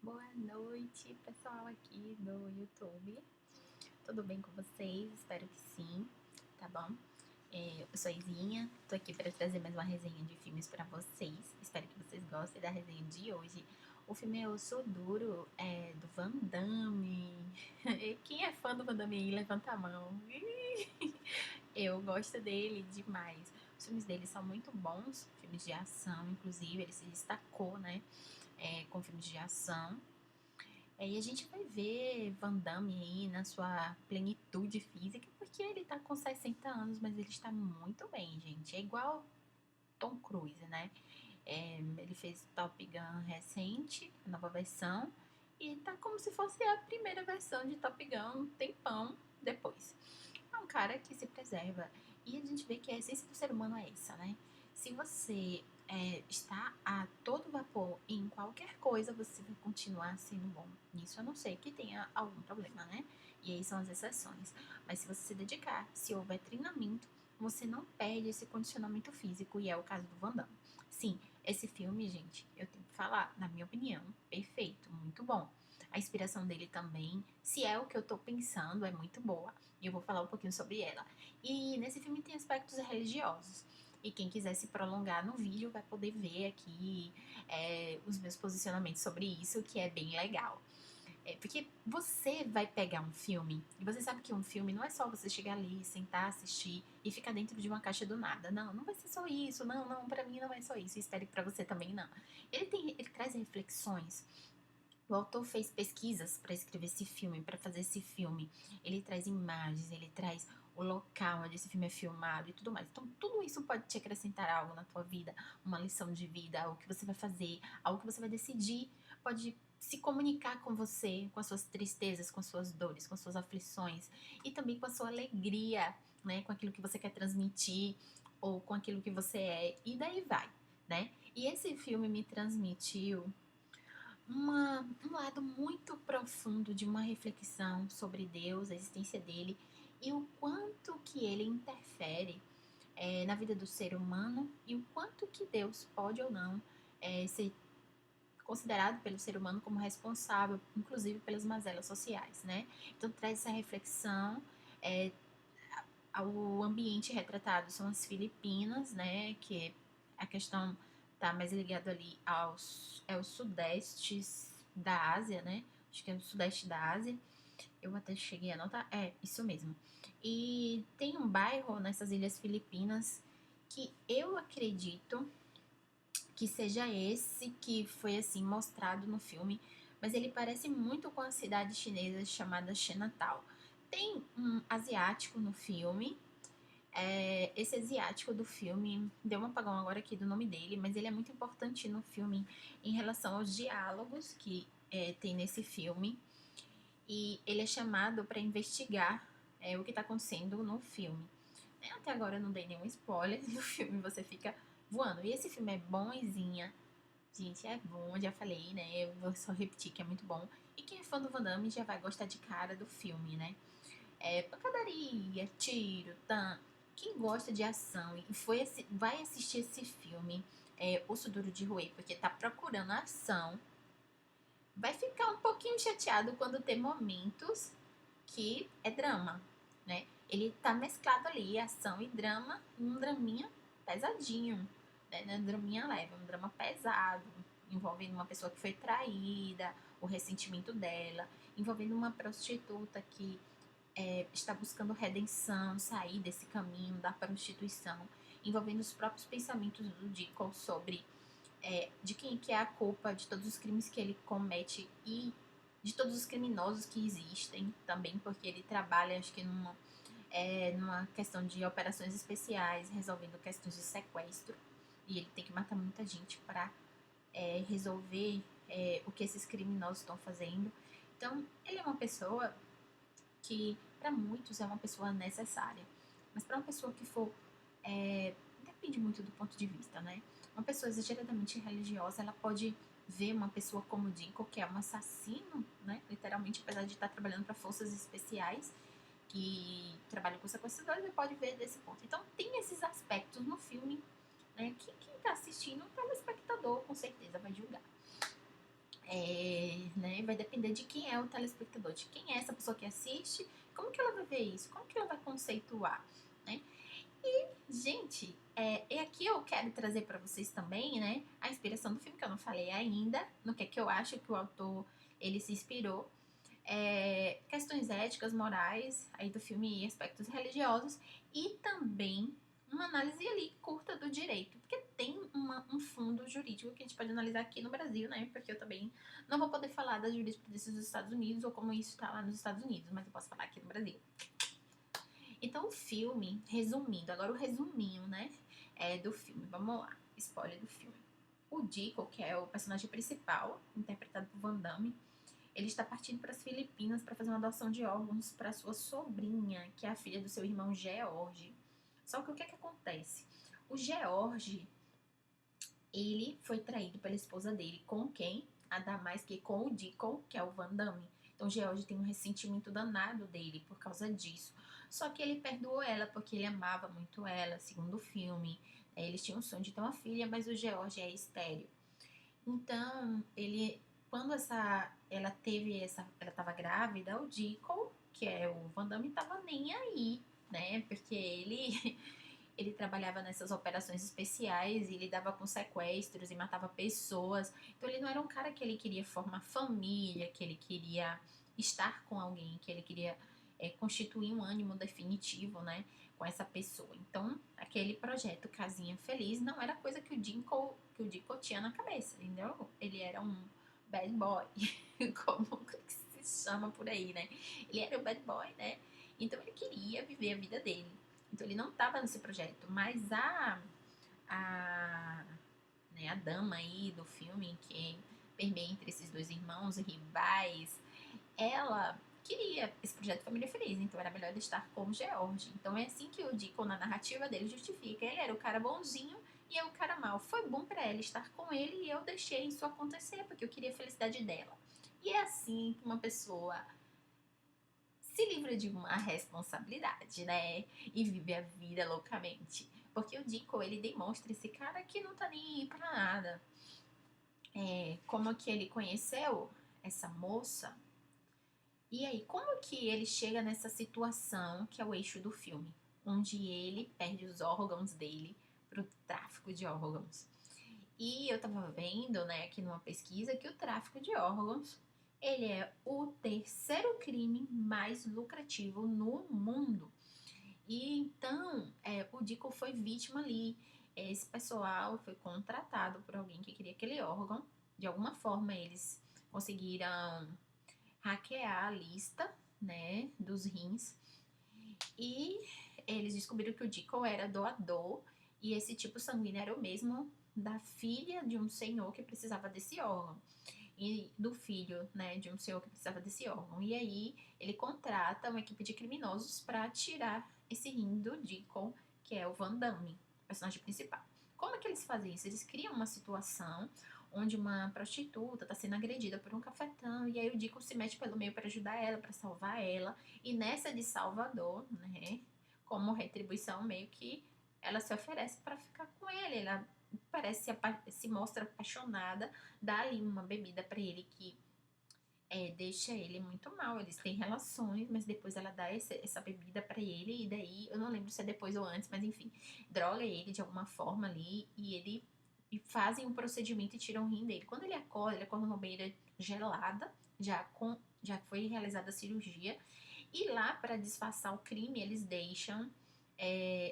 Boa noite, pessoal aqui do YouTube. Tudo bem com vocês? Espero que sim, tá bom? Eu sou a Izinha, tô aqui para trazer mais uma resenha de filmes para vocês. Espero que vocês gostem da resenha de hoje. O filme é Osso Duro, do Van Damme. Quem é fã do Van Damme aí, levanta a mão. Eu gosto dele demais. Os filmes dele são muito bons, filmes de ação, inclusive, ele se destacou, né? Com filmes de ação. E a gente vai ver Van Damme aí na sua plenitude física, porque ele tá com 60 anos, mas ele está muito bem, gente. É igual Tom Cruise, né? Ele fez Top Gun recente, a nova versão, e tá como se fosse a primeira versão de Top Gun um tempão depois. É um cara que se preserva. E a gente vê que a essência do ser humano é essa, né? Se você está a todo vapor em qualquer coisa, você vai continuar sendo bom. Nisso a não ser que tenha algum problema, né? E aí são as exceções. Mas se você se dedicar, se houver treinamento, você não perde esse condicionamento físico, e é o caso do Van Damme. Sim, esse filme, gente, eu tenho que falar, na minha opinião, perfeito, muito bom. A inspiração dele também, se é o que eu tô pensando, é muito boa. E eu vou falar um pouquinho sobre ela. E nesse filme tem aspectos religiosos. E quem quiser se prolongar no vídeo vai poder ver aqui os meus posicionamentos sobre isso, que é bem legal. Porque você vai pegar um filme, e você sabe que um filme não é só você chegar ali, sentar, assistir e ficar dentro de uma caixa do nada. Não, não vai ser só isso. Não, não, pra mim não é só isso. Espero que pra você também não. Ele traz reflexões. O autor fez pesquisas para escrever esse filme, para fazer esse filme. Ele traz imagens, ele traz o local onde esse filme é filmado e tudo mais. Então, tudo isso pode te acrescentar algo na tua vida, uma lição de vida, algo que você vai fazer, algo que você vai decidir, pode se comunicar com você, com as suas tristezas, com as suas dores, com as suas aflições e também com a sua alegria, né, com aquilo que você quer transmitir ou com aquilo que você é, e daí vai, né? E esse filme me transmitiu um lado muito profundo de uma reflexão sobre Deus, a existência dele e o quanto que ele interfere na vida do ser humano e o quanto que Deus pode ou não ser considerado pelo ser humano como responsável, inclusive pelas mazelas sociais, né? Então traz essa reflexão. é, o ambiente retratado são as Filipinas, né? Que a questão tá mais ligada ali aos sudestes da Ásia, né? Acho que é o sudeste da Ásia. Eu até cheguei a anotar. É, isso mesmo. E tem um bairro nessas ilhas Filipinas que eu acredito que seja esse que foi assim mostrado no filme, mas ele parece muito com a cidade chinesa chamada Chinatown. Tem um asiático no filme, esse asiático do filme, deu um apagão agora aqui do nome dele, mas ele é muito importante no filme em relação aos diálogos que tem nesse filme. E ele é chamado para investigar o que está acontecendo no filme. Até agora eu não dei nenhum spoiler do filme, você fica voando. E esse filme é bonzinha, gente, é bom, já falei, né? Eu vou só repetir que é muito bom. E quem é fã do Van Damme já vai gostar de cara do filme, né? Pancadaria, tiro, tan. Quem gosta de ação e vai assistir esse filme, Osso Duro de Roer, porque tá procurando ação, vai ficar um pouquinho chateado quando tem momentos que é drama, né? Ele tá mesclado ali, ação e drama, um draminha pesadinho, né? Não é um draminha leve, é um drama pesado, envolvendo uma pessoa que foi traída, o ressentimento dela, envolvendo uma prostituta que está buscando redenção, sair desse caminho da prostituição, envolvendo os próprios pensamentos do Dickel sobre de quem que é a culpa de todos os crimes que ele comete e de todos os criminosos que existem também, porque ele trabalha, acho que numa questão de operações especiais, resolvendo questões de sequestro, e ele tem que matar muita gente para resolver o que esses criminosos estão fazendo. Então, ele é uma pessoa que para muitos é uma pessoa necessária, mas para uma pessoa que for depende muito do ponto de vista, né? Uma pessoa exageradamente religiosa, ela pode ver uma pessoa como Dinko, que é um assassino, né? Literalmente, apesar de estar trabalhando para forças especiais que trabalham com sequestradores, ele pode ver desse ponto. Então, tem esses aspectos no filme, né? Que quem está assistindo, o telespectador, com certeza, vai julgar. vai depender de quem é o telespectador, de quem é essa pessoa que assiste, como que ela vai ver isso, como que ela vai conceituar, né? E, gente, aqui eu quero trazer para vocês também, né, a inspiração do filme, que eu não falei ainda, no que eu acho que o autor, ele se inspirou, questões éticas, morais, aí do filme e aspectos religiosos, e também uma análise ali curta do direito, porque tem um fundo jurídico que a gente pode analisar aqui no Brasil, né, porque eu também não vou poder falar das jurisprudências dos Estados Unidos ou como isso está lá nos Estados Unidos, mas eu posso falar aqui no Brasil. Então, o filme, resumindo, agora o resuminho, né, do filme, vamos lá, spoiler do filme. O Deco, que é o personagem principal, interpretado por Van Damme, ele está partindo para as Filipinas para fazer uma adoção de órgãos para sua sobrinha, que é a filha do seu irmão George. Só que o que é que acontece? O George, ele foi traído pela esposa dele. Com quem? Nada mais que com o Deacon, que é o Van Damme. Então, o George tem um ressentimento danado dele por causa disso. Só que ele perdoou ela porque ele amava muito ela, segundo o filme. Eles tinham um sonho de ter uma filha, mas o George é estéril. Então, quando ela estava grávida, o Deacon, que é o Van Damme, tava nem aí, né? Porque ele trabalhava nessas operações especiais e lidava com sequestros e matava pessoas. Então, ele não era um cara que ele queria formar família, que ele queria estar com alguém, que ele queria constituir um ânimo definitivo, né? Com essa pessoa. Então, aquele projeto Casinha Feliz não era coisa que o Deacon tinha na cabeça, entendeu? Ele era um bad boy, como se chama por aí, né? Ele era o bad boy, né? Então ele queria viver a vida dele. Então ele não estava nesse projeto, mas né, a dama aí do filme que permeia entre esses dois irmãos rivais, ela queria esse projeto Família Feliz, então era melhor ele estar com o George. Então é assim que o Deacon, na narrativa dele, justifica. Ele era o cara bonzinho e eu o cara mal. Foi bom para ela estar com ele e eu deixei isso acontecer, porque eu queria a felicidade dela. E é assim que uma pessoa se livra de uma responsabilidade, né? E vive a vida loucamente. Porque o Deacon, ele demonstra esse cara que não tá nem aí pra nada. Como que ele conheceu essa moça. E aí, como que ele chega nessa situação que é o eixo do filme? Onde ele perde os órgãos dele pro tráfico de órgãos. E eu tava vendo, né, aqui numa pesquisa, que o tráfico de órgãos, ele é o terceiro crime mais lucrativo no mundo. E então, o Deacon foi vítima ali. Esse pessoal foi contratado por alguém que queria aquele órgão. De alguma forma, eles conseguiram hackear a lista, né, dos rins. E eles descobriram que o Deacon era doador e esse tipo sanguíneo era o mesmo da filha de um senhor que precisava desse órgão. E do filho, né, de um senhor que precisava desse órgão. E aí ele contrata uma equipe de criminosos para tirar esse rim do Deacon, que é o Van Damme, o personagem principal. Como é que eles fazem isso? Eles criam uma situação onde uma prostituta está sendo agredida por um cafetão e aí o Deacon se mete pelo meio para ajudar ela, para salvar ela. E nessa de Salvador, né, como retribuição, meio que ela se oferece para ficar com ele. Ela se mostra apaixonada, dá ali uma bebida para ele que deixa ele muito mal. Eles têm relações, mas depois ela dá essa bebida para ele e daí, eu não lembro se é depois ou antes, mas enfim, droga ele de alguma forma ali e fazem um procedimento e tiram o rim dele. Quando ele acorda numa banheira gelada, já foi realizada a cirurgia e lá para disfarçar o crime eles deixam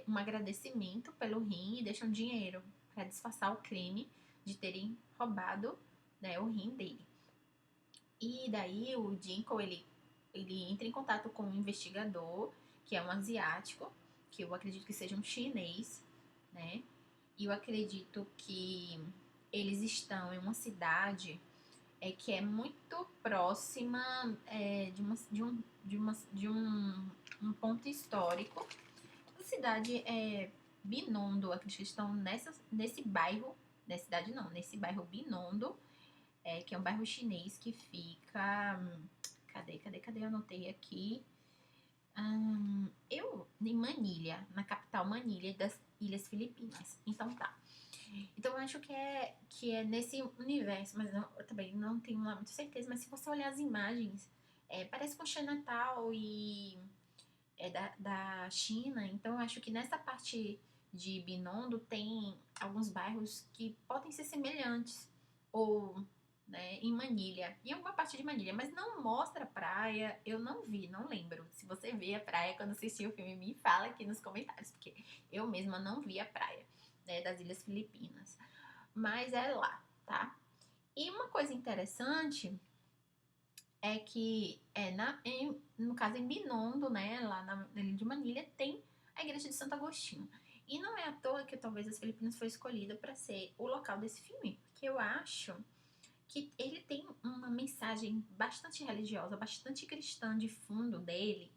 um agradecimento pelo rim e deixam dinheiro para disfarçar o crime de terem roubado, né, o rim dele. E daí o Deacon, ele entra em contato com um investigador, que é um asiático, que eu acredito que seja um chinês, né? E eu acredito que eles estão em uma cidade que é muito próxima de um ponto histórico. A cidade é Binondo, acredito que estão nesse bairro, nessa cidade não, nesse bairro Binondo, que é um bairro chinês que fica. Cadê? Eu anotei aqui. Em Manilha, na capital Manilha das Ilhas Filipinas. Então tá. Então eu acho que é nesse universo, mas eu também não tenho lá muita certeza, mas se você olhar as imagens, parece com Chinatown e da China, então eu acho que nessa parte de Binondo tem alguns bairros que podem ser semelhantes, ou né, em Manilha, em alguma parte de Manilha, mas não mostra praia, eu não vi, não lembro. Se você vê a praia quando assistir o filme, me fala aqui nos comentários, porque eu mesma não vi a praia, né, das Ilhas Filipinas, mas é lá, tá? E uma coisa interessante é que no caso em Binondo, né, lá na ilha de Manilha, tem a igreja de Santo Agostinho. E não é à toa que talvez as Filipinas foi escolhida para ser o local desse filme, porque eu acho que ele tem uma mensagem bastante religiosa, bastante cristã de fundo dele,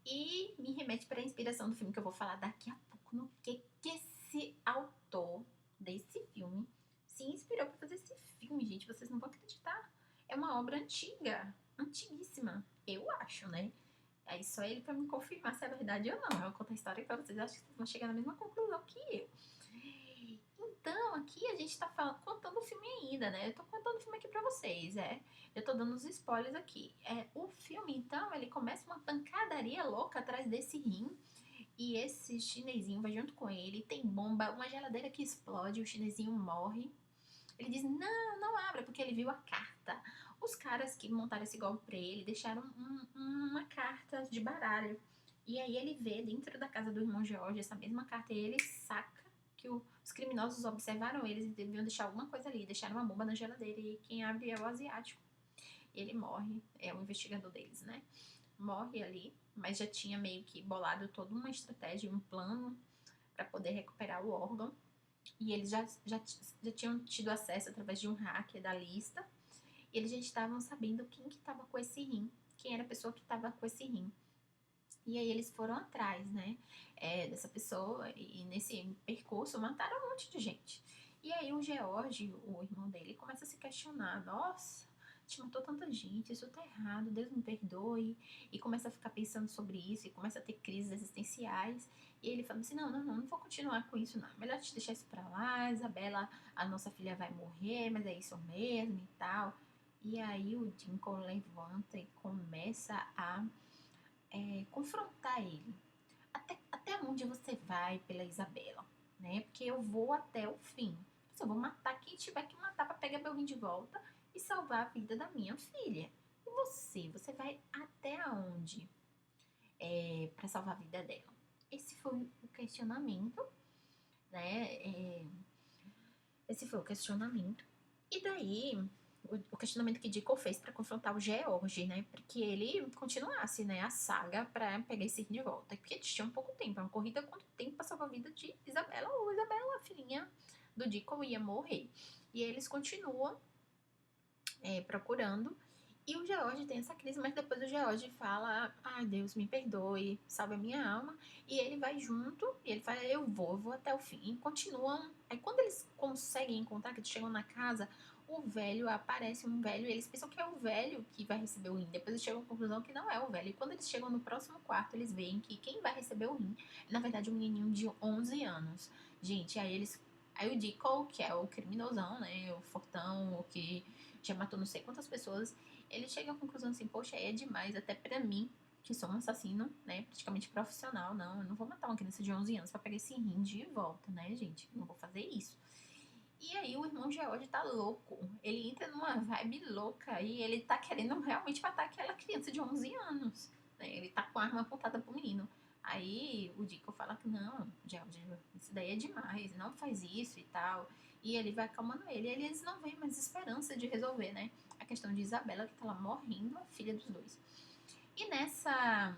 e me remete para a inspiração do filme que eu vou falar daqui a pouco, no que esse autor desse filme se inspirou para fazer esse filme, gente. Vocês não vão acreditar. É uma obra antiga, antiguíssima, eu acho, né? Aí só ele para me confirmar se é verdade ou não. Eu vou contar a história para vocês, acho que vocês vão chegar na mesma conclusão que eu. Então, aqui a gente tá contando o filme ainda, né? Eu tô contando o filme aqui pra vocês, Eu tô dando os spoilers aqui. O filme, então, ele começa uma pancadaria louca atrás desse rim. E esse chinesinho vai junto com ele. Tem bomba, uma geladeira que explode, o chinesinho morre. Ele diz, não, não abra, porque ele viu a carta. Os caras que montaram esse golpe pra ele deixaram uma carta de baralho. E aí ele vê dentro da casa do irmão George essa mesma carta e ele saca que os criminosos observaram eles e deviam deixar alguma coisa ali. Deixaram uma bomba na geladeira e quem abre é o asiático. E ele morre, é o investigador deles, né? Morre ali, mas já tinha meio que bolado toda uma estratégia, um plano para poder recuperar o órgão. E eles já tinham tido acesso através de um hacker da lista. E eles já estavam sabendo quem que estava com esse rim, quem era a pessoa que estava com esse rim. E aí eles foram atrás, né, dessa pessoa e nesse percurso mataram um monte de gente. E aí o George, o irmão dele, começa a se questionar, nossa, a gente matou tanta gente, isso tá errado, Deus me perdoe. E começa a ficar pensando sobre isso e começa a ter crises existenciais. E ele fala assim, não vou continuar com isso não, é melhor te deixar isso pra lá, Isabela, a nossa filha vai morrer, mas é isso mesmo e tal. E aí o Lincoln levanta e começa a confrontar ele. Até onde você vai pela Isabela, né? Porque eu vou até o fim. Eu vou matar quem tiver que matar para pegar meu rim de volta e salvar a vida da minha filha. E você vai até onde para salvar a vida dela? Esse foi o questionamento, né? Esse foi o questionamento. E daí, o questionamento que Dicko fez para confrontar o George, né? Porque ele continuasse, né, a saga para pegar esse de volta. Porque eles tinham pouco tempo, é uma corrida contra o tempo para salvar a vida de Isabela, ou Isabela, a filhinha do Dicko, ia morrer. E eles continuam procurando. E o George tem essa crise, mas depois o George fala: ai, Deus, me perdoe, salve a minha alma. E ele vai junto, e ele fala: eu vou até o fim. E continuam. Aí quando eles conseguem encontrar, que eles chegam na casa, o velho aparece, um velho, e eles pensam que é o velho que vai receber o rim. Depois eles chegam à conclusão que não é o velho. E quando eles chegam no próximo quarto, eles veem que quem vai receber o rim é, na verdade, um menininho de 11 anos. Gente, Aí o Dicko, que é o criminosão, né? O fortão, o que já matou não sei quantas pessoas, ele chega à conclusão assim, poxa, é demais até pra mim, que sou um assassino, né, praticamente profissional, não, eu não vou matar uma criança de 11 anos pra pegar esse rim de volta, né, gente, não vou fazer isso. E aí o irmão George tá louco, ele entra numa vibe louca e ele tá querendo realmente matar aquela criança de 11 anos, né, ele tá com a arma apontada pro menino. Aí o Dicko fala que não, George, isso daí é demais, não faz isso e tal. E ele vai acalmando ele. E eles não veem mais esperança de resolver, né? A questão de Isabela, que tá lá morrendo, a filha dos dois. E nessa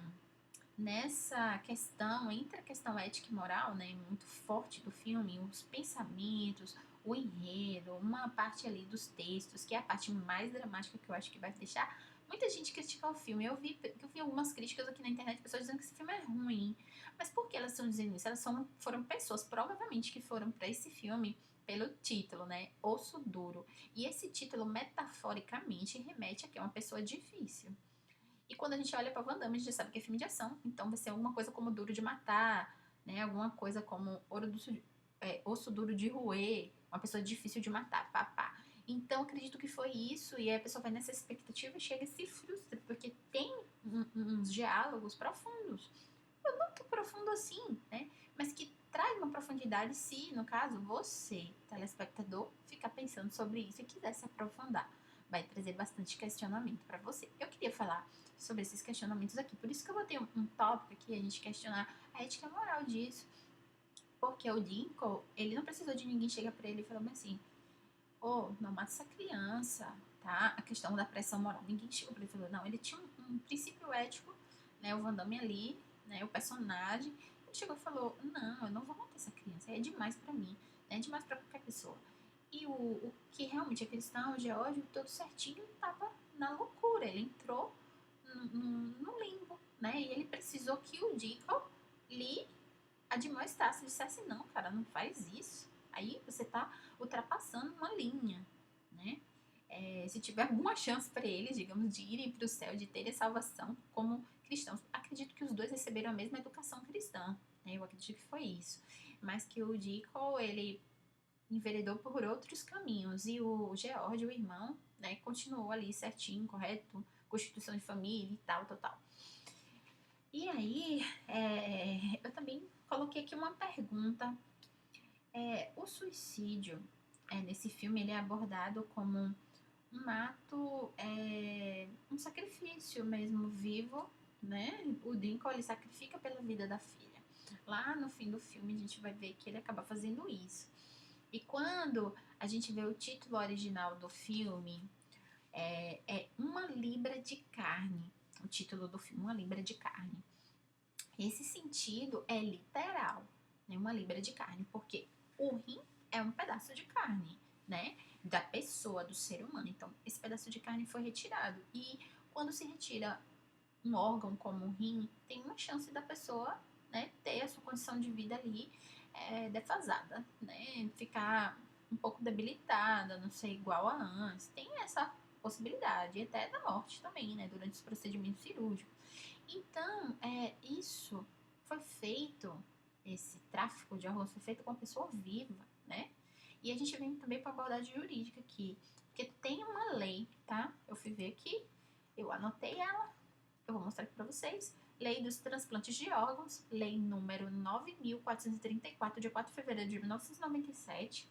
questão, entre a questão ética e moral, né, muito forte do filme, os pensamentos, o enredo, uma parte ali dos textos, que é a parte mais dramática que eu acho que vai deixar muita gente criticar o filme. Eu vi algumas críticas aqui na internet, pessoas dizendo que esse filme é ruim. Mas por que elas estão dizendo isso? Foram pessoas, provavelmente, que foram para esse filme pelo título, né? Osso Duro. E esse título, metaforicamente, remete a que é uma pessoa difícil. E quando a gente olha pra Van Damme, a gente já sabe que é filme de ação. Então vai ser alguma coisa como Duro de Matar, né? Alguma coisa como osso duro de roer, uma pessoa difícil de matar, papá. Então, acredito que foi isso, e aí a pessoa vai nessa expectativa e chega e se frustra, porque tem uns diálogos profundos. Não tão profundo assim, né? Mas que traz uma profundidade se, no caso, você, telespectador, ficar pensando sobre isso e quiser se aprofundar. Vai trazer bastante questionamento para você. Eu queria falar sobre esses questionamentos aqui, por isso que eu botei um tópico aqui, a gente questionar a ética e a moral disso. Porque o Dinko, ele não precisou de ninguém chegar para ele e falar assim: oh, não mata essa criança, tá? A questão da pressão moral. Ninguém chegou pra ele e falou, não, ele tinha um princípio ético, né? O Van Damme ali, né? O personagem. Ele chegou e falou, não, eu não vou matar essa criança, é demais pra mim, né? É demais pra qualquer pessoa. E o que realmente é cristão, o Geórgio, todo certinho, tava na loucura. Ele entrou no limbo, né? E ele precisou que o Deacon lhe admoestasse, dissesse, não, cara, não faz isso. Aí você tá ultrapassando uma linha, né? Se tiver alguma chance para eles, digamos, de irem para o céu, de terem salvação como cristãos, acredito que os dois receberam a mesma educação cristã, né? Eu acredito que foi isso. Mas que o Dico, ele enveredou por outros caminhos e o George, o irmão, né, continuou ali certinho, correto, constituição de família e tal, tal, tal. E aí, eu também coloquei aqui uma pergunta. O suicídio, nesse filme, ele é abordado como um ato, um sacrifício mesmo vivo, né? O Lincoln, ele sacrifica pela vida da filha. Lá no fim do filme, a gente vai ver que ele acaba fazendo isso. E quando a gente vê o título original do filme, Uma Libra de Carne. O título do filme, Uma Libra de Carne. Esse sentido é literal, né? Uma libra de carne, porque o rim é um pedaço de carne, né? Da pessoa, do ser humano. Então, esse pedaço de carne foi retirado. E quando se retira um órgão como o rim, tem uma chance da pessoa, né, ter a sua condição de vida ali defasada, né? Ficar um pouco debilitada, não ser igual a antes. Tem essa possibilidade, e até da morte também, né? Durante os procedimentos cirúrgicos. Então, isso foi feito, esse tráfico de órgãos foi feito com uma pessoa viva, né? E a gente vem também para a abordagem jurídica aqui, porque tem uma lei, tá? Eu fui ver aqui, eu anotei ela, eu vou mostrar aqui para vocês. Lei dos transplantes de órgãos, lei número 9.434, de 4 de fevereiro de 1997.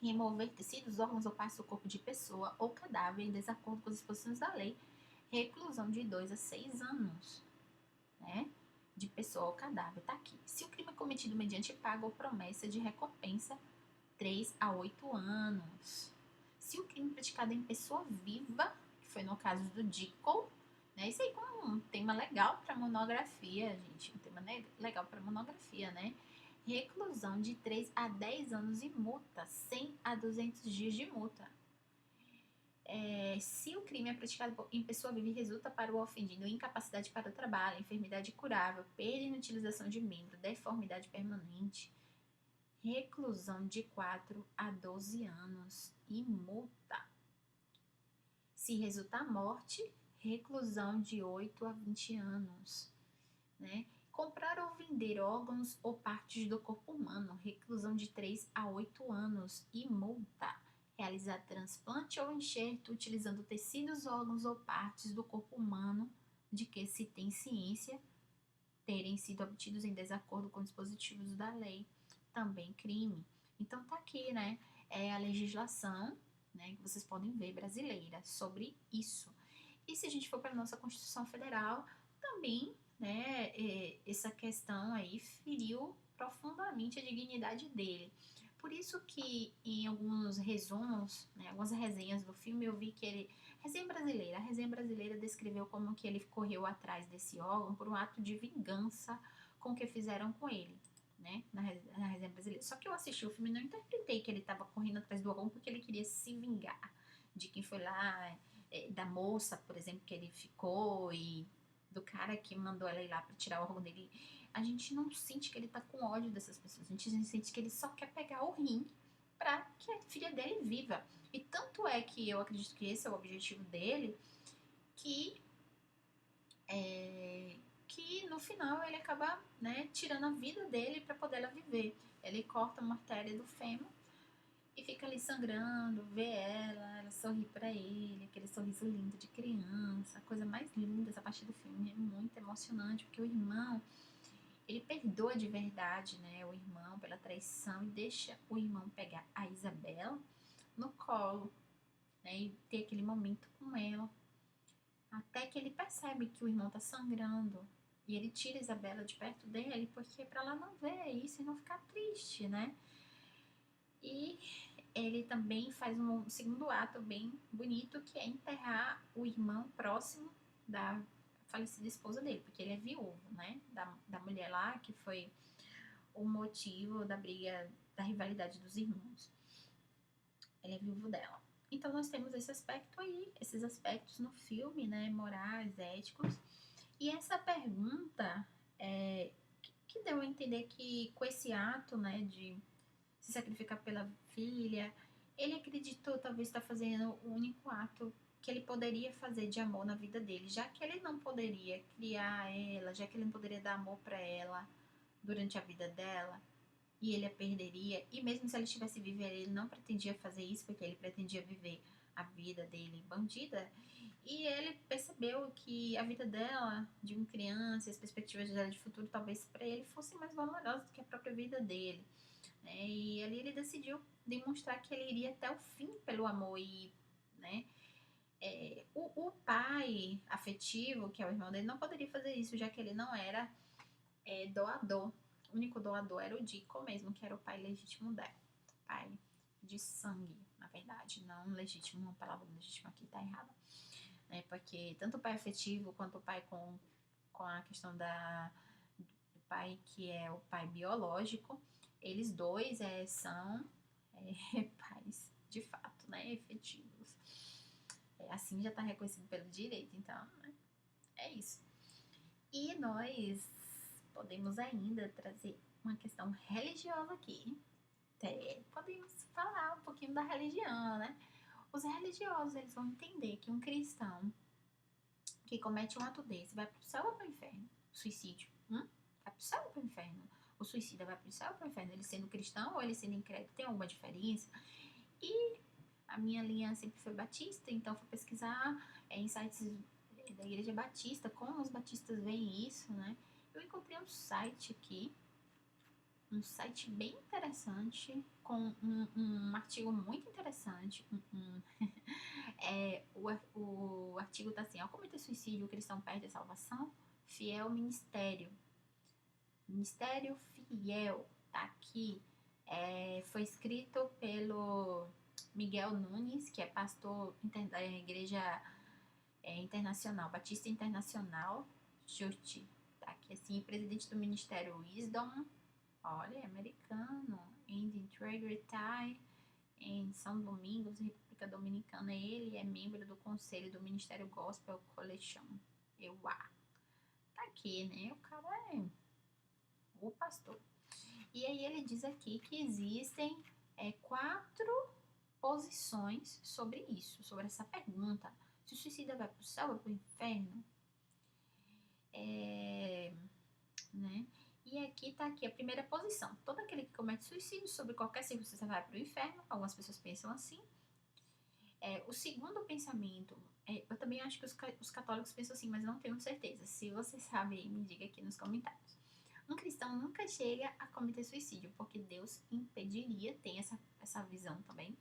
Remover tecidos, órgãos ou partes do corpo de pessoa ou cadáver em desacordo com as disposições da lei, reclusão de 2 a 6 anos, né? De pessoa ou cadáver, tá aqui. Se o crime é cometido mediante paga ou promessa de recompensa, 3 a 8 anos. Se o crime é praticado em pessoa viva, que foi no caso do Dickel, né? Isso aí como um tema legal para monografia, gente. Um tema legal para monografia, né? Reclusão de 3 a 10 anos e multa, 100 a 200 dias de multa. Se o crime é praticado em pessoa viva e resulta para o ofendido incapacidade para o trabalho, enfermidade curável, perda e inutilização de membro, deformidade permanente, reclusão de 4 a 12 anos e multa. Se resultar morte, reclusão de 8 a 20 anos. Né? Comprar ou vender órgãos ou partes do corpo humano, reclusão de 3 a 8 anos e multa. Realizar transplante ou enxerto utilizando tecidos, órgãos ou partes do corpo humano de que se tem ciência terem sido obtidos em desacordo com dispositivos da lei, também crime. Então tá aqui, né? É a legislação, né, que vocês podem ver brasileira sobre isso. E se a gente for para a nossa Constituição Federal, também, né, essa questão aí feriu profundamente a dignidade dele. Por isso que em alguns resumos, né, algumas resenhas do filme, eu vi que ele... a resenha brasileira descreveu como que ele correu atrás desse órgão por um ato de vingança com o que fizeram com ele, né, na resenha brasileira. Só que eu assisti o filme e não interpretei que ele estava correndo atrás do órgão porque ele queria se vingar de quem foi lá, da moça, por exemplo, que ele ficou e do cara que mandou ela ir lá para tirar o órgão dele. A gente não sente que ele tá com ódio dessas pessoas, a gente sente que ele só quer pegar o rim para que a filha dele viva. E tanto é que eu acredito que esse é o objetivo dele, que que no final ele acaba, né, tirando a vida dele para poder ela viver. Ele corta uma artéria do fêmur e fica ali sangrando, vê ela sorri pra ele, aquele sorriso lindo de criança, a coisa mais linda, essa parte do filme é muito emocionante, porque o irmão, ele perdoa de verdade, né, o irmão pela traição e deixa o irmão pegar a Isabela no colo, né, e ter aquele momento com ela, até que ele percebe que o irmão tá sangrando, e ele tira a Isabela de perto dele, porque pra ela não ver isso e não ficar triste, né, e ele também faz um segundo ato bem bonito, que é enterrar o irmão próximo da falecida esposa dele, porque ele é viúvo, né? Da mulher lá, que foi o motivo da briga, da rivalidade dos irmãos. Ele é viúvo dela. Então nós temos esse aspecto aí, esses aspectos no filme, né? Morais, éticos. E essa pergunta que deu a entender que com esse ato, né, de se sacrificar pela filha, ele acreditou talvez estar fazendo o único ato que ele poderia fazer de amor na vida dele, já que ele não poderia criar ela, já que ele não poderia dar amor para ela durante a vida dela, e ele a perderia, e mesmo se ele estivesse vivo, ele não pretendia fazer isso, porque ele pretendia viver a vida dele bandida, e ele percebeu que a vida dela, de uma criança, as perspectivas dela de futuro, talvez para ele fossem mais valorosas do que a própria vida dele, né? E ali ele decidiu demonstrar que ele iria até o fim pelo amor e, né? O pai afetivo, que é o irmão dele, não poderia fazer isso, já que ele não era doador. O único doador era o Dico mesmo, que era o pai legítimo dela. Pai de sangue, na verdade. Não legítimo, a palavra legítimo aqui tá errada. Né? Porque tanto o pai afetivo quanto o pai com a questão do pai que é o pai biológico, eles dois são pais de fato, né? Efetivos. Assim já tá reconhecido pelo direito, então, né? É isso. E nós podemos ainda trazer uma questão religiosa aqui. Podemos falar um pouquinho da religião, né? Os religiosos, eles vão entender que um cristão que comete um ato desse vai pro céu ou pro inferno? Suicídio. Vai pro céu ou pro inferno? O suicida vai pro céu ou pro inferno? Ele sendo cristão ou ele sendo incrédulo? Tem alguma diferença? E a minha linha sempre foi batista, então fui pesquisar em sites da igreja batista, como os batistas veem isso, né? Eu encontrei um site aqui, um site bem interessante, com um artigo muito interessante. O artigo tá assim: ao cometer suicídio, o cristão perde a salvação? Fiel Ministério. Ministério Fiel, tá aqui. Foi escrito pelo Miguel Nunes, que é pastor da Igreja Internacional, Batista Internacional Church, tá aqui assim, presidente do Ministério Wisdom, olha, é americano, em Integrity, em São Domingos, República Dominicana. Ele é membro do conselho do Ministério Gospel Collection, tá aqui, né, o cara é o pastor. E aí ele diz aqui que existem 4 posições sobre isso, sobre essa pergunta. Se o suicida vai para o céu ou para o inferno? Né? E aqui tá aqui a primeira posição. Todo aquele que comete suicídio, sobre qualquer circunstância, vai para o inferno. Algumas pessoas pensam assim. O segundo pensamento, eu também acho que os católicos pensam assim, mas não tenho certeza. Se você sabe, me diga aqui nos comentários. Um cristão nunca chega a cometer suicídio, porque Deus impediria, tem essa visão também.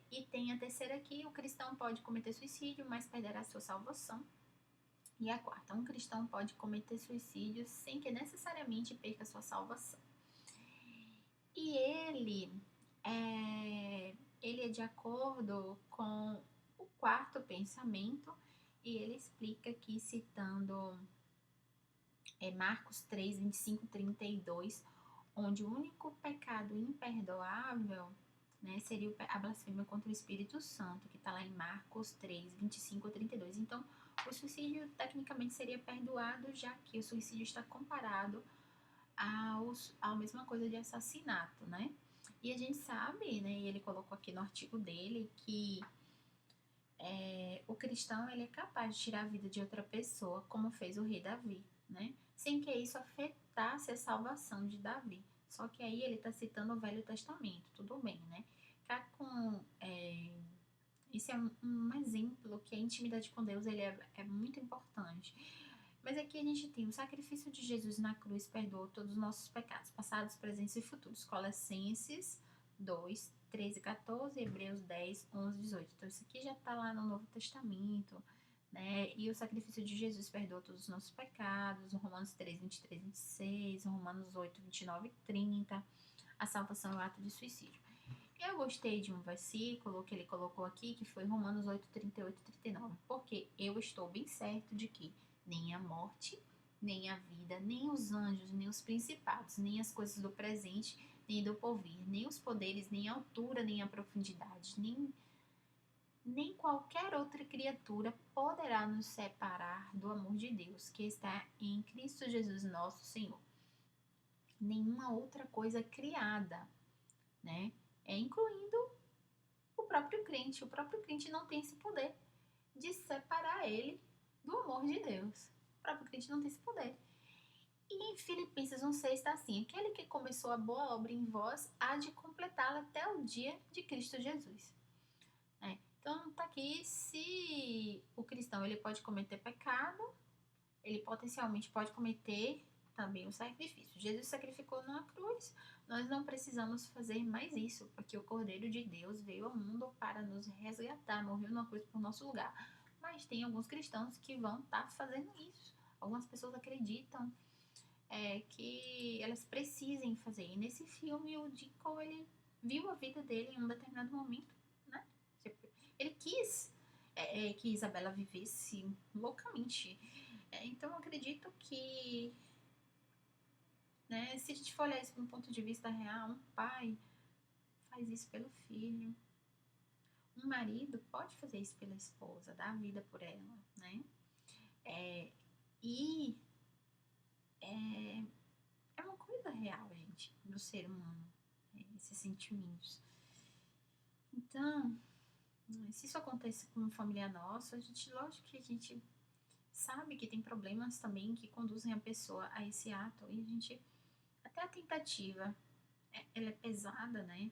E tem a terceira aqui: o cristão pode cometer suicídio, mas perderá sua salvação. E a quarta: um cristão pode cometer suicídio sem que necessariamente perca sua salvação. E ele é de acordo com o quarto pensamento, e ele explica aqui, citando Marcos 3, 25, 32, onde o único pecado imperdoável, né, seria a blasfêmia contra o Espírito Santo, que está lá em Marcos 3, 25 a 32. Então, o suicídio tecnicamente seria perdoado, já que o suicídio está comparado à mesma coisa de assassinato, né? E a gente sabe, né, e ele colocou aqui no artigo dele, que o cristão ele é capaz de tirar a vida de outra pessoa, como fez o rei Davi, né? Sem que isso afetasse a salvação de Davi. Só que aí ele está citando o Velho Testamento, tudo bem, né? Cá com, esse é um exemplo que a intimidade com Deus ele é muito importante. Mas aqui a gente tem o sacrifício de Jesus na cruz perdoou todos os nossos pecados, passados, presentes e futuros. Colossenses 2, 13 e 14, Hebreus 10, 11 e 18. Então isso aqui já está lá no Novo Testamento, né? E o sacrifício de Jesus perdoou todos os nossos pecados, Romanos 3, 23 e 26, Romanos 8, 29 e 30. A salvação é o ato de suicídio. Eu gostei de um versículo que ele colocou aqui, que foi Romanos 8, 38 e 39, porque eu estou bem certo de que nem a morte, nem a vida, nem os anjos, nem os principados, nem as coisas do presente, nem do porvir, nem os poderes, nem a altura, nem a profundidade, nem qualquer outra criatura poderá nos separar do amor de Deus que está em Cristo Jesus nosso Senhor. Nenhuma outra coisa criada, né? Incluindo o próprio crente. O próprio crente não tem esse poder de separar ele do amor de Deus. O próprio crente não tem esse poder. E em Filipenses 1,6 está assim: aquele que começou a boa obra em vós há de completá-la até o dia de Cristo Jesus. Então está aqui, se o cristão ele pode cometer pecado, ele potencialmente pode cometer também o sacrifício. Jesus sacrificou na cruz, nós não precisamos fazer mais isso, porque o Cordeiro de Deus veio ao mundo para nos resgatar, morreu na cruz por nosso lugar. Mas tem alguns cristãos que vão estar fazendo isso. Algumas pessoas acreditam que elas precisem fazer. E nesse filme, o Deacon, ele viu a vida dele em um determinado momento, né? Ele quis que Isabela vivesse loucamente. Então, eu acredito que, né, se a gente for olhar isso de um ponto de vista real, um pai faz isso pelo filho. Um marido pode fazer isso pela esposa, dar a vida por ela, né? E é uma coisa real, gente, do ser humano, esses sentimentos. Então, se isso acontece com um familiar nosso, lógico que a gente sabe que tem problemas também que conduzem a pessoa a esse ato, e a gente, até a tentativa, ela é pesada, né?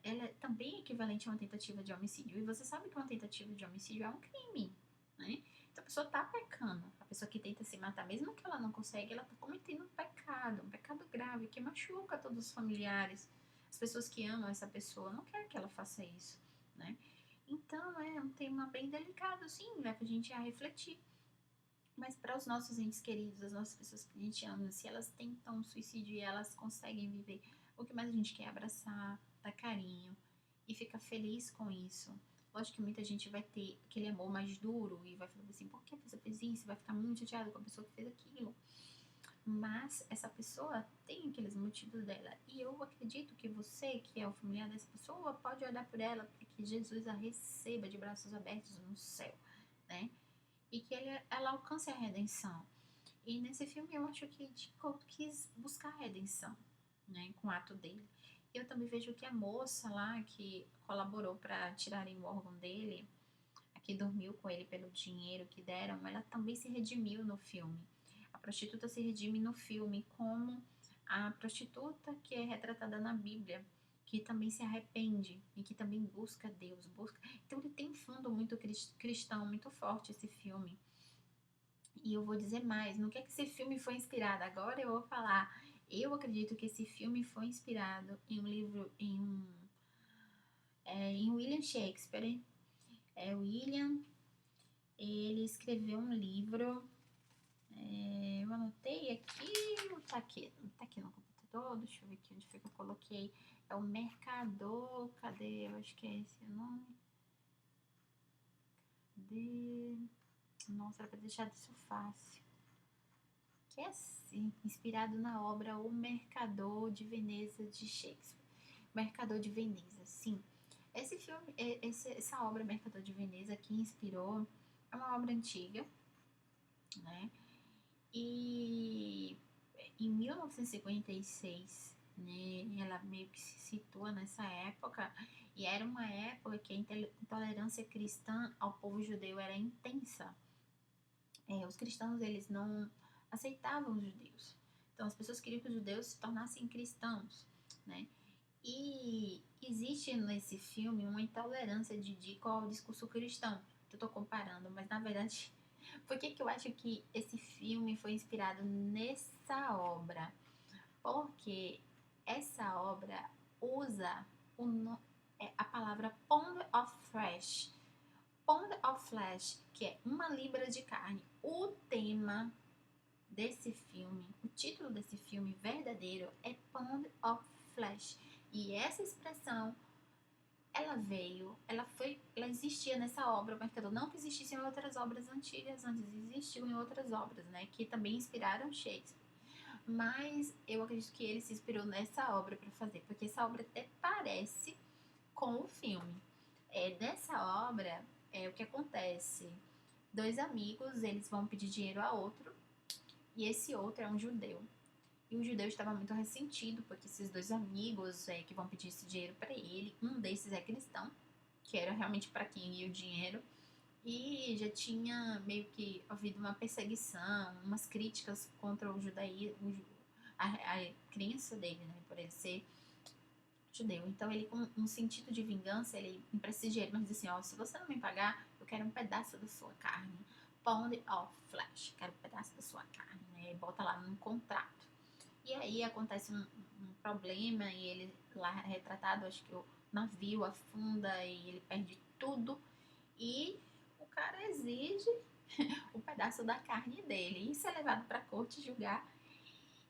Ela é também equivalente a uma tentativa de homicídio, e você sabe que uma tentativa de homicídio é um crime, né? Então a pessoa tá pecando, a pessoa que tenta se matar, mesmo que ela não consegue, ela tá cometendo um pecado grave, que machuca todos os familiares, as pessoas que amam essa pessoa, não querem que ela faça isso, né? Então é um tema bem delicado, sim, leva a gente a refletir. Mas para os nossos entes queridos, as nossas pessoas que a gente ama, se elas tentam suicídio e elas conseguem viver, o que mais a gente quer é abraçar, dar carinho e ficar feliz com isso. Lógico que muita gente vai ter aquele amor mais duro e vai falar assim, por que você fez isso? Vai ficar muito chateado com a pessoa que fez aquilo. Mas essa pessoa tem aqueles motivos dela. E eu acredito que você, que é o familiar dessa pessoa, pode olhar por ela para que Jesus a receba de braços abertos no céu, né? E que ela alcance a redenção. E nesse filme eu acho que Jacob quis buscar a redenção, né, com o ato dele. Eu também vejo que a moça lá que colaborou para tirarem o órgão dele, a que dormiu com ele pelo dinheiro que deram, ela também se redimiu no filme. A prostituta se redime no filme como a prostituta que é retratada na Bíblia, que também se arrepende e que também busca Deus, busca. Então ele tem um fundo muito cristão, muito forte esse filme. E eu vou dizer mais, no que é que esse filme foi inspirado? Agora eu vou falar. Eu acredito que esse filme foi inspirado em um livro, em William Shakespeare. William, ele escreveu um livro. Eu anotei aqui, tá aqui no computador, deixa eu ver aqui onde foi que eu coloquei. É o Mercador, cadê? Eu acho que é esse o nome. Nossa, era pra deixar isso fácil. Que é assim, inspirado na obra O Mercador de Veneza de Shakespeare. Mercador de Veneza, sim. Esse filme, essa obra Mercador de Veneza que inspirou é uma obra antiga, né? E em 1956, né, ela meio que se situa nessa época E era uma época que a intolerância cristã ao povo judeu era intensa. Os cristãos, eles não aceitavam os judeus. Então, as pessoas queriam que os judeus se tornassem cristãos, né? E existe nesse filme uma intolerância de Dico ao discurso cristão. Eu tô comparando, mas na verdade, por que eu acho que esse filme foi inspirado nessa obra? Porque essa obra usa a palavra pound of flesh. Pound of flesh, que é uma libra de carne. O tema desse filme, o título desse filme verdadeiro é Pound of Flesh. E essa expressão, ela existia nessa obra, mas não que existisse em outras obras antigas, antes existiu em outras obras, né, que também inspiraram Shakespeare. Mas eu acredito que ele se inspirou nessa obra para fazer, porque essa obra até parece com o filme. Nessa obra, o que acontece? Dois amigos, eles vão pedir dinheiro a outro, e esse outro é um judeu. E o judeu estava muito ressentido, porque esses dois amigos que vão pedir esse dinheiro para ele, um desses é cristão, que era realmente para quem ia o dinheiro, e já tinha meio que havido uma perseguição, umas críticas contra o judaísmo, a crença dele, né, por ele ser judeu. Então ele, com um sentido de vingança, ele empresta dinheiro, mas diz assim, ó, se você não me pagar, eu quero um pedaço da sua carne. Pound of flesh, quero um pedaço da sua carne, né? E bota lá num contrato. E aí acontece um problema e ele lá retratado, acho que o navio afunda e ele perde tudo. E o cara exige o pedaço da carne dele. Isso é levado para a corte julgar.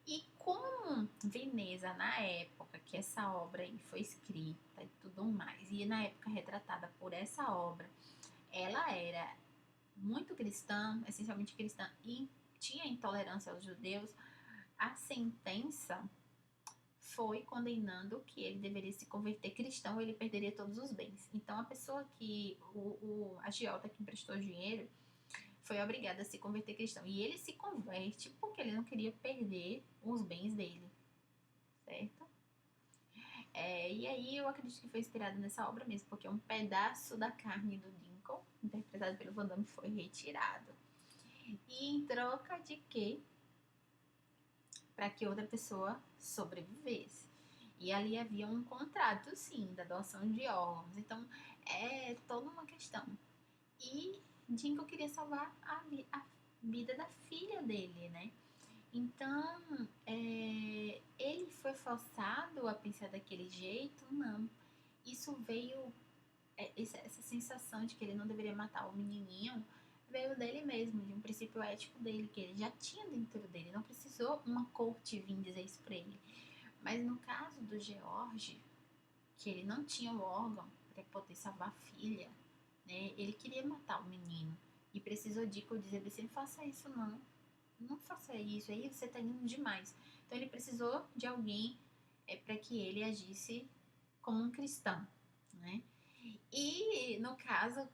E como Veneza, na época que essa obra aí foi escrita e tudo mais, e na época retratada por essa obra, ela era muito cristã, essencialmente cristã, e tinha intolerância aos judeus, a sentença foi condenando que ele deveria se converter cristão, ele perderia todos os bens. Então a pessoa que, o agiota que emprestou dinheiro, foi obrigada a se converter cristão. E ele se converte porque ele não queria perder os bens dele, certo? E aí eu acredito que foi inspirado nessa obra mesmo, porque um pedaço da carne do Lincoln, interpretado pelo Van Damme, foi retirado. E em troca de quê? Para que outra pessoa sobrevivesse. E ali havia um contrato, sim, da doação de órgãos. Então, é toda uma questão. E Dingo queria salvar a vida da filha dele, né? Então, ele foi forçado a pensar daquele jeito? Não. Isso veio, essa sensação de que ele não deveria matar o menininho, veio dele mesmo, de um princípio ético dele, que ele já tinha dentro dele. Não precisou uma corte vir dizer isso pra ele. Mas no caso do George, que ele não tinha o órgão para poder salvar a filha, né? Ele queria matar o menino. E precisou de dizer assim, não faça isso não. Não faça isso, aí você tá indo demais. Então ele precisou de alguém para que ele agisse como um cristão, né? E no caso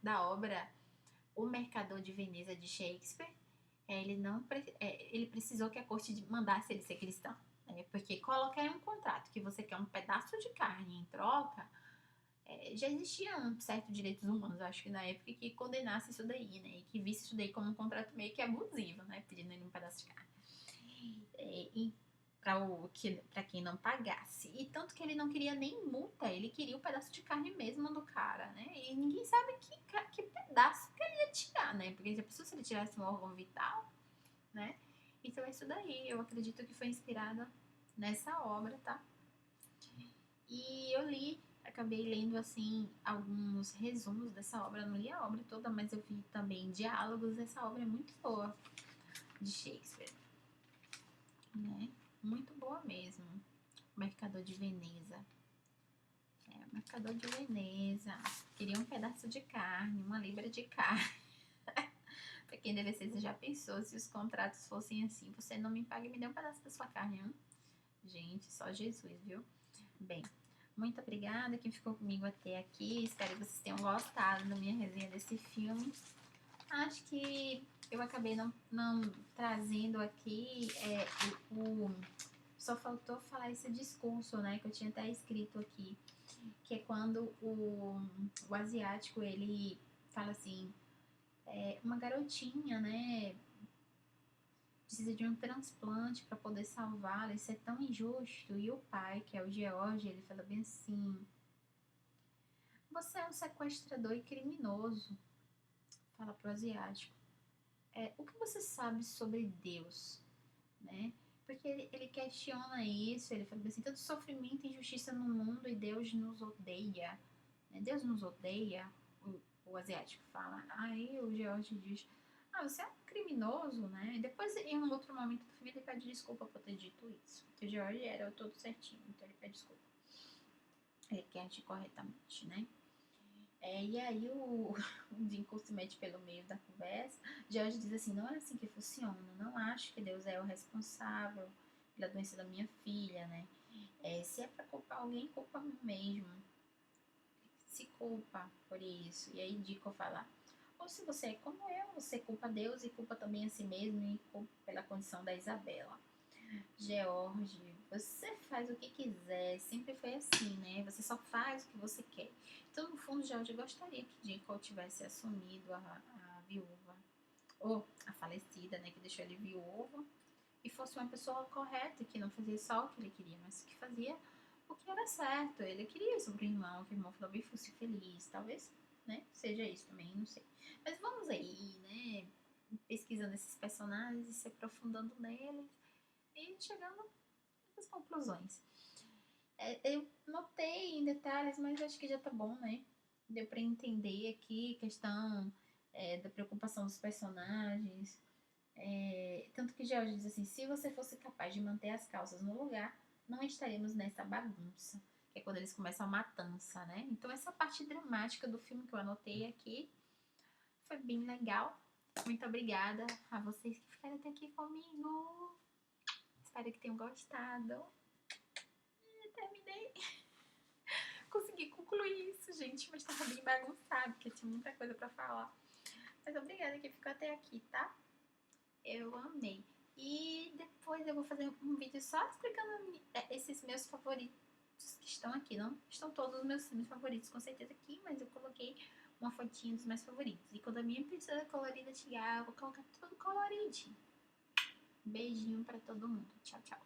da obra O Mercador de Veneza de Shakespeare, ele precisou que a corte mandasse ele ser cristão, né? Porque colocar em um contrato que você quer um pedaço de carne em troca, já existia um certo direitos humanos, acho que na época, que condenasse isso daí, né? E que visse isso daí como um contrato meio que abusivo, né? Pedindo ele um pedaço de carne. E para quem não pagasse. E tanto que ele não queria nem multa, ele queria o pedaço de carne mesmo do cara, né? E ninguém sabe que pedaço que ele ia tirar, né? Porque já pensou se ele tirasse um órgão vital, né? Então é isso daí. Eu acredito que foi inspirada nessa obra, tá? E eu acabei lendo assim alguns resumos dessa obra. Eu não li a obra toda, mas eu vi também diálogos. Essa obra é muito boa de Shakespeare, né? Muito boa mesmo. O Mercador de Veneza. O Mercador de Veneza. Queria um pedaço de carne, uma libra de carne. Pra quem deve ser, você já pensou se os contratos fossem assim? Você não me paga e me dê um pedaço da sua carne, hein? Gente, só Jesus, viu? Bem, muito obrigada quem ficou comigo até aqui. Espero que vocês tenham gostado da minha resenha desse filme. Acho que eu acabei não trazendo aqui só faltou falar esse discurso, né? Que eu tinha até escrito aqui. que é quando o asiático, ele fala assim, uma garotinha, né, precisa de um transplante para poder salvá-la, isso é tão injusto. E o pai, que é o George, ele fala bem assim, você é um sequestrador e criminoso, fala pro asiático. O que você sabe sobre Deus, né? Porque ele questiona isso, ele fala assim, tanto sofrimento e injustiça no mundo e Deus nos odeia, né? Deus nos odeia, o asiático fala. Aí o George diz, você é um criminoso, né? E depois, em um outro momento do filme, ele pede desculpa por ter dito isso. Porque o George era todo certinho, então ele pede desculpa. Ele quer agir corretamente, né? E aí o Dinkel se mete pelo meio da conversa. George diz assim, não é assim que funciona. Não acho que Deus é o responsável pela doença da minha filha, né? Se é pra culpar alguém, culpa a mim mesmo. Se culpa por isso. E aí Dinkel fala, ou se você é como eu, você culpa Deus e culpa também a si mesmo e culpa pela condição da Isabela. George, você faz o que quiser, sempre foi assim, né? Você só faz o que você quer. Então, no fundo, George gostaria que Dinkel tivesse assumido a viúva, ou a falecida, né? Que deixou ele viúvo, e fosse uma pessoa correta, que não fazia só o que ele queria, mas que fazia o que era certo. Ele queria isso pro irmão, que o irmão também fosse feliz, talvez, né? Seja isso também, não sei. Mas vamos aí, né? Pesquisando esses personagens e se aprofundando neles e chegando essas conclusões. Eu notei em detalhes, mas acho que já tá bom, né? Deu pra entender aqui a questão da preocupação dos personagens. Tanto que George diz assim, se você fosse capaz de manter as calças no lugar, não estaríamos nessa bagunça. Que é quando eles começam a matança, né? Então essa parte dramática do filme que eu anotei aqui foi bem legal. Muito obrigada a vocês que ficaram até aqui comigo. Espero que tenham gostado. Terminei. Consegui concluir isso, gente, mas tava bem bagunçado, porque tinha muita coisa pra falar. Mas obrigada que ficou até aqui, tá? Eu amei. E depois eu vou fazer um vídeo só explicando esses meus favoritos que estão aqui. Não estão todos os meus filmes favoritos, com certeza, aqui, mas eu coloquei uma fotinha dos meus favoritos. E quando a minha princesa colorida chegar, eu vou colocar tudo coloridinho. Beijinho pra todo mundo. Tchau, tchau.